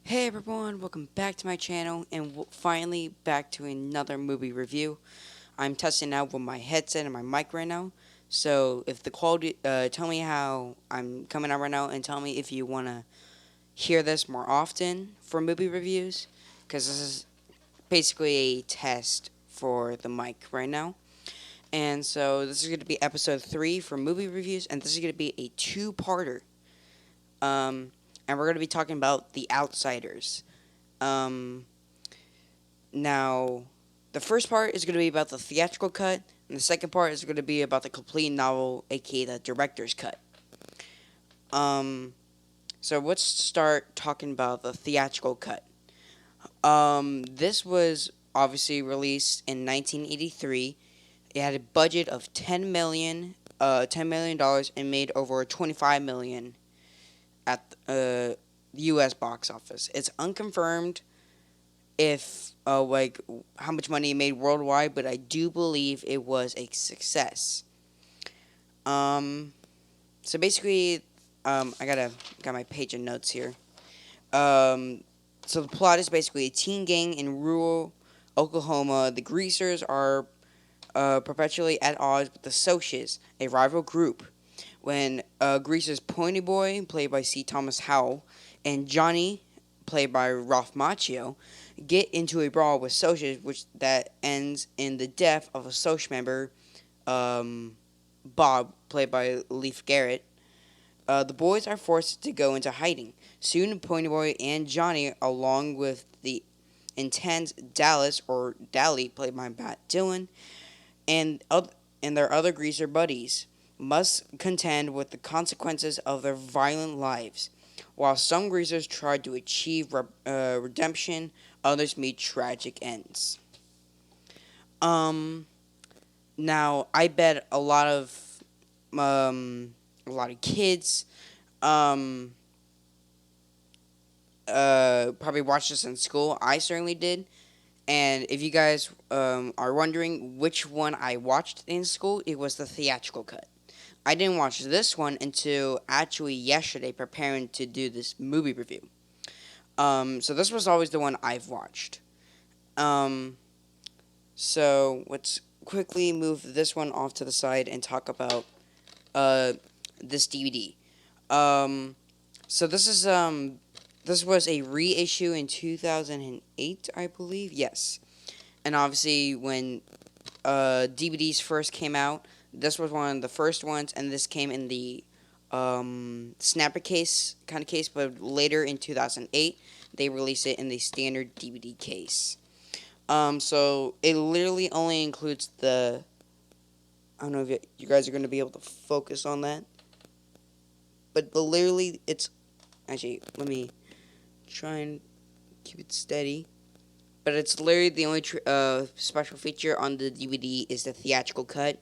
Hey everyone, welcome back to my channel and finally back to another movie review. I'm testing out with my headset and my mic right now. So if the quality, tell me how I'm coming out right now and tell me if you want to hear this more often for movie reviews. Because this is basically a test for the mic right now. And so this is going to be episode 3 for movie reviews, and this is going to be a two-parter. Um, and we're going to be talking about The Outsiders. Um, Now, the first part is going to be about the theatrical cut, and the second part is going to be about the complete novel, aka the director's cut. Um, so let's start talking about the theatrical cut. This was obviously released in 1983. It had a budget of $10 million dollars, and made over 25 million at the U.S. box office. It's unconfirmed if like how much money it made worldwide, but I do believe it was a success. Um, so basically, I got my page of notes here. Um, so the plot is basically a teen gang in rural Oklahoma. The Greasers are perpetually at odds with the Socs, a rival group. When Greaser's Pony Boy, played by C. Thomas Howell, and Johnny, played by Ralph Macchio, get into a brawl with Socs, which that ends in the death of a Soc member, Bob, played by Leif Garrett. The boys are forced to go into hiding. Soon, Ponyboy and Johnny, along with the intense Dallas or Dally, played by Matt Dillon, and and their other greaser buddies, must contend with the consequences of their violent lives. While some greasers try to achieve redemption, others meet tragic ends. Um, Now I bet a lot of kids um probably watched this in school. I certainly did. And if you guys are wondering which one I watched in school, it was the theatrical cut. I didn't watch this one until actually yesterday, preparing to do this movie review. So this was always the one I've watched. Um, so let's quickly move this one off to the side and talk about uh, this DVD. Um, so this was a reissue in 2008, I believe. Yes, and obviously when DVDs first came out, this was one of the first ones, and this came in the snapper case kind of case. But later in 2008, they released it in the standard DVD case. So it literally only includes the. I don't know if you guys are going to be able to focus on that, but literally it's actually let me try and keep it steady. But it's literally the only special feature on the DVD is the theatrical cut,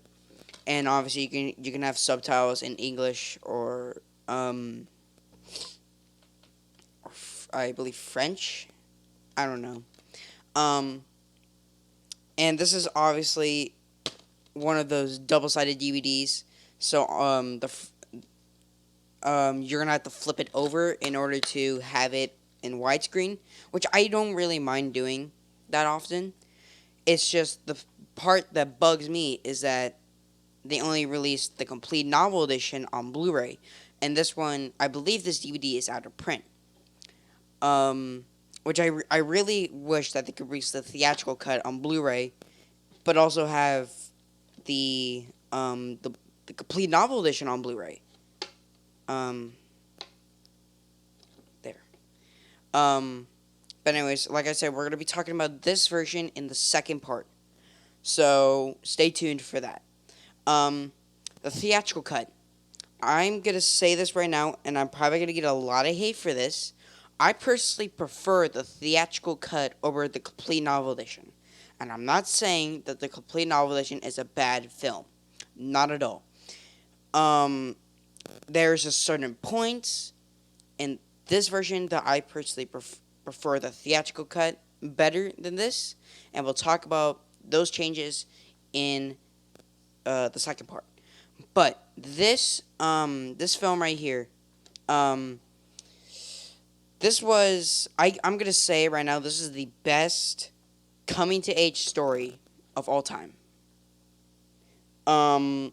and obviously you can have subtitles in English or I believe French. I don't know. Um, and this is obviously one of those double-sided DVDs. So you're gonna have to flip it over in order to have it in widescreen, which I don't really mind doing that often. It's just the part that bugs me is that they only released the complete novel edition on Blu-ray, and this one, I believe this DVD is out of print. Um, which I really wish that they could release the theatrical cut on Blu-ray, but also have the um the, the complete novel edition on Blu-ray. Um, there. Um, but anyways, like I said, we're gonna be talking about this version in the second part, so stay tuned for that. Um, the theatrical cut. I'm gonna say this right now, and I'm probably gonna get a lot of hate for this. I personally prefer the theatrical cut over the complete novel edition, and I'm not saying that the complete novel edition is a bad film, not at all. Um, there's a certain points in this version that I personally prefer the theatrical cut better than this, and we'll talk about those changes in the second part. But this film right here, um, I'm gonna say right now, this is the best coming to age story of all time. Um,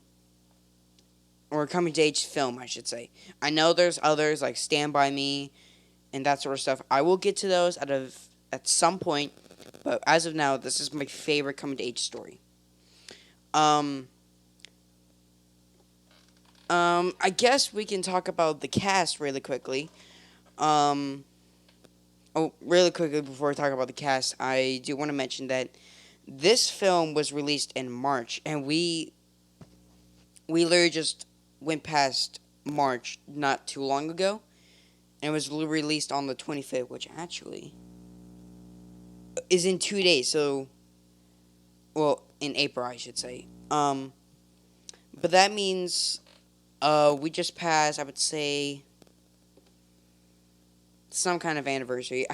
or coming to age film, I should say. I know there's others like Stand by Me and that sort of stuff. I will get to those at some point, but as of now, this is my favorite coming to age story. Um, I guess we can talk about the cast really quickly. Um, really quickly before we talk about the cast, I do want to mention that this film was released in March, and we literally just went past March not too long ago, and it was released on the 25th, which actually is in 2 days. So, well, in April, I should say. But that means we just passed, I would say, some kind of anniversary.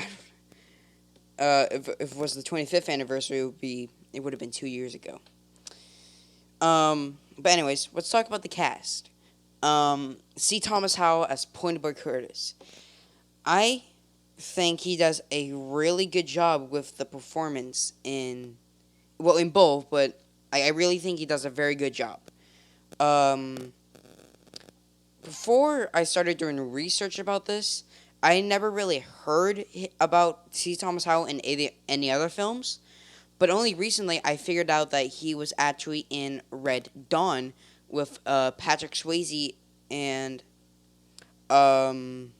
If it was the 25th anniversary, it would have been 2 years ago. But anyways, let's talk about the cast. C. Thomas Howell as Poindexter Curtis. I think he does a really good job with the performance in both, but I really think he does a very good job. Um, Before I started doing research about this, I never really heard about C. Thomas Howell in any other films, but only recently I figured out that he was actually in Red Dawn with Patrick Swayze and um,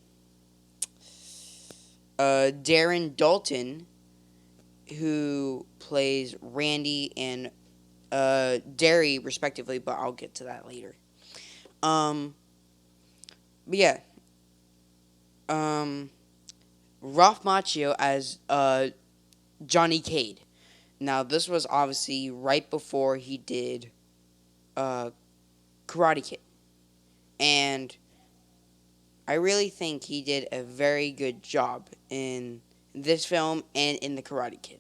Darren Dalton, who plays Randy and Derry, respectively, but I'll get to that later. Um, but yeah, um, Ralph Macchio as Johnny Cade. Now, this was obviously right before he did uh, Karate Kid. And I really think he did a very good job in this film and in the Karate Kid.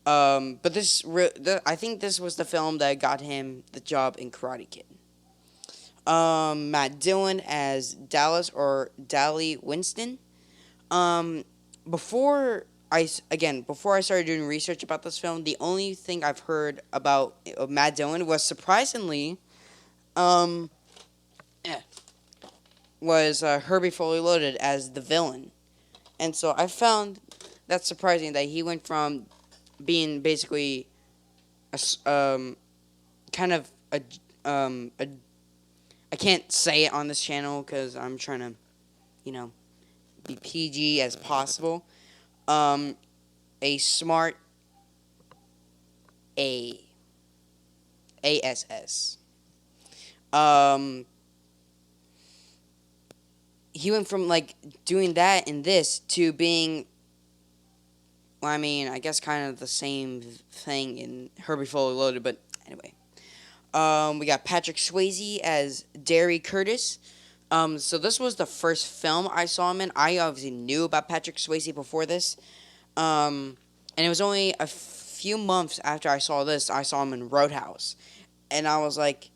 But I think this was the film that got him the job in Karate Kid. Matt Dillon as Dallas or Dally Winston. Um, before I started doing research about this film, the only thing I've heard about Matt Dillon was surprisingly, um, eh, was Herbie Fully Loaded as the villain, and so I found that surprising that he went from being basically kind of a I can't say it on this channel because I'm trying to, you know, be PG as possible. Um, a smart A ASS. Um, he went from like doing that in this to being, well, I mean, I guess kind of the same thing in Herbie Fully Loaded, but anyway. We got Patrick Swayze as Derry Curtis. So this was the first film I saw him in. I obviously knew about Patrick Swayze before this. And it was only a few months after I saw this, I saw him in Roadhouse. And I was like,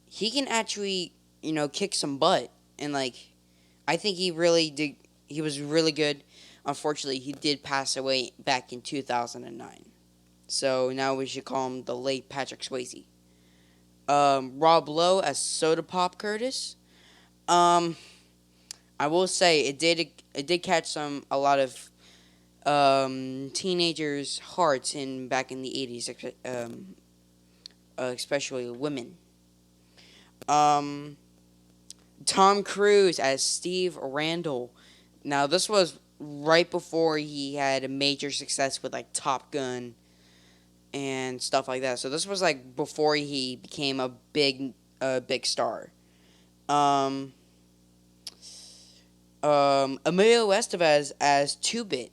he can actually, kick some butt. And, like, I think he really did. He was really good. Unfortunately, he did pass away back in 2009. So now we should call him the late Patrick Swayze. Rob Lowe as Soda Pop Curtis. I will say it did catch a lot of teenagers' hearts back in the 80s, especially women. Um, Tom Cruise as Steve Randall. Now this was right before he had a major success with like Top Gun and stuff like that. So this was like before he became a big star. Um, Emilio Estevez as Two Bit.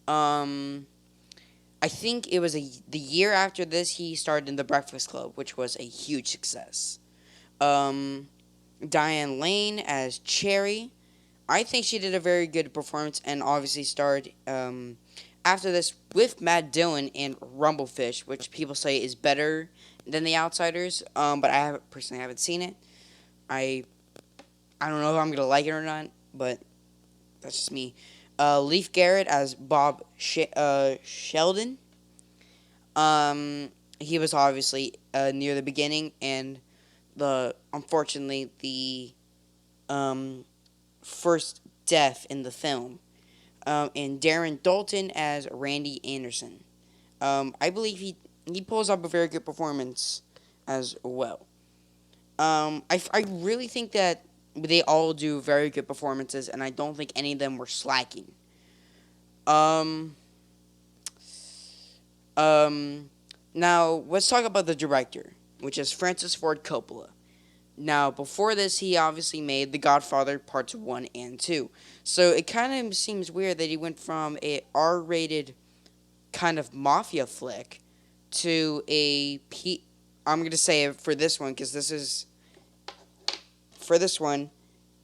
I think it was the year after this he starred in The Breakfast Club, which was a huge success. Diane Lane as Cherry. I think she did a very good performance and obviously starred after this with Matt Dillon in Rumblefish, which people say is better than The Outsiders. But I personally haven't seen it. I don't know if I'm gonna like it or not, but That's just me. Leif Garrett as Bob Sheldon. He was obviously near the beginning, and the unfortunately the um, first death in the film. And Darren Dalton as Randy Anderson. I believe he pulls up a very good performance as well. I really think that they all do very good performances, and I don't think any of them were slacking. Um, um, Now let's talk about the director, which is Francis Ford Coppola. Now, before this, he obviously made The Godfather Parts 1 and 2. So it kind of seems weird that he went from a R-rated kind of mafia flick to I'm going to say it for this one because this is for this one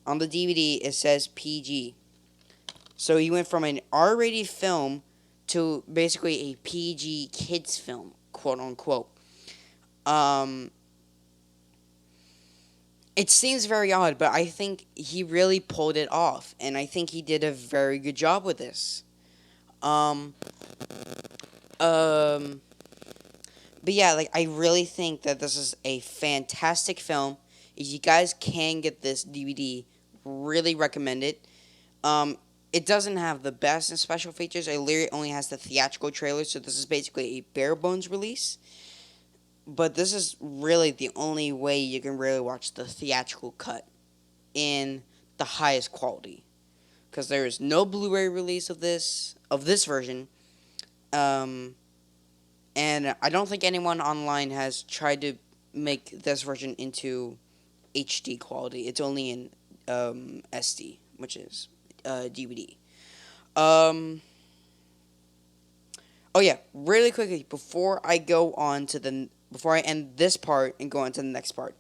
on the DVD it says PG. So he went from an R-rated film to basically a PG kids film, quote unquote. Um it seems very odd, but I think he really pulled it off, and I think he did a very good job with this. Um um But yeah, like I really think that this is a fantastic film. If you guys can get this DVD, really recommend it. Um, it doesn't have the best in special features. It literally only has the theatrical trailer, so this is basically a bare bones release. But this is really the only way you can really watch the theatrical cut in the highest quality, because there is no Blu-ray release of this version. Um, And I don't think anyone online has tried to make this version into HD quality. It's only in SD, which is DVD. Um, oh yeah, really quickly before I end this part and go on to the next part.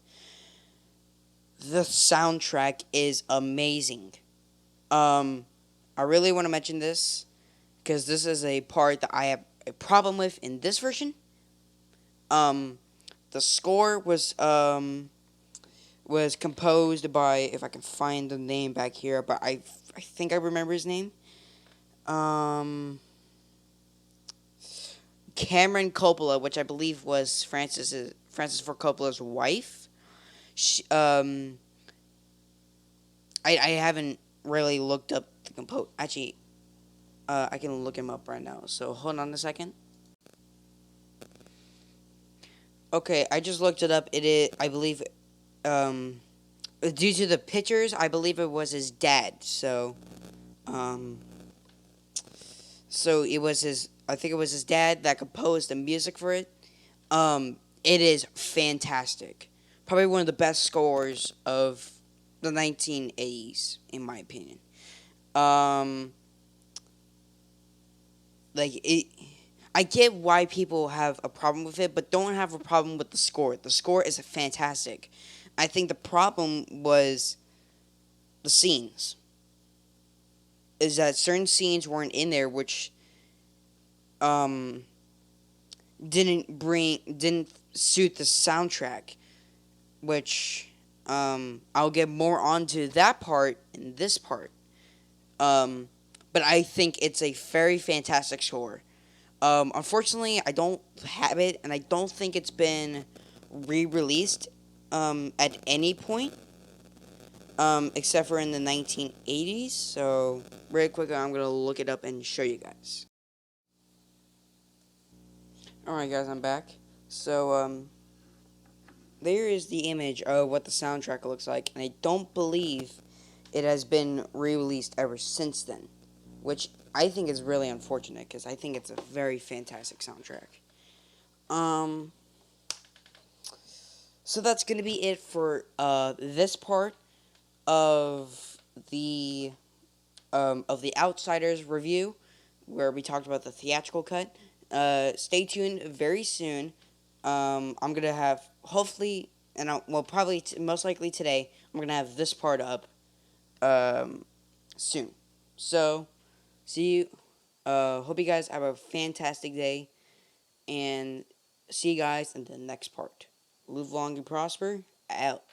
The soundtrack is amazing. Um, I really want to mention this because this is a part that I have a problem with in this version. Um, the score was composed by, if I can find the name back here, but I think I remember his name. Um, Cameron Coppola, which I believe was Francis Ford Coppola's wife. She. I haven't really looked up the compose. Actually, I can look him up right now. So hold on a second. Okay, I just looked it up. It is, I believe, um, due to the pictures, I believe it was his dad. Um, so it was his. I think it was his dad that composed the music for it. It is fantastic. Probably one of the best scores of the 1980s, in my opinion. Um, like it. I get why people have a problem with it, but don't have a problem with the score. The score is fantastic. I think the problem was the scenes. Is that certain scenes weren't in there, which um didn't suit the soundtrack. Which I'll get more onto that part in this part. Um, but I think it's a very fantastic score. Unfortunately, I don't have it, and I don't think it's been re-released at any point, except for in the 1980s. So, really quick, I'm gonna look it up and show you guys. All right, guys, I'm back. So, there is the image of what the soundtrack looks like, and I don't believe it has been re-released ever since then, which I think is really unfortunate because I think it's a very fantastic soundtrack. Um, so that's gonna be it for this part of the Outsiders review, where we talked about the theatrical cut. Stay tuned very soon. I'm gonna have hopefully, and probably most likely today. I'm gonna have this part up soon. So see you. Hope you guys have a fantastic day, and see you guys in the next part. Live long and prosper. Out.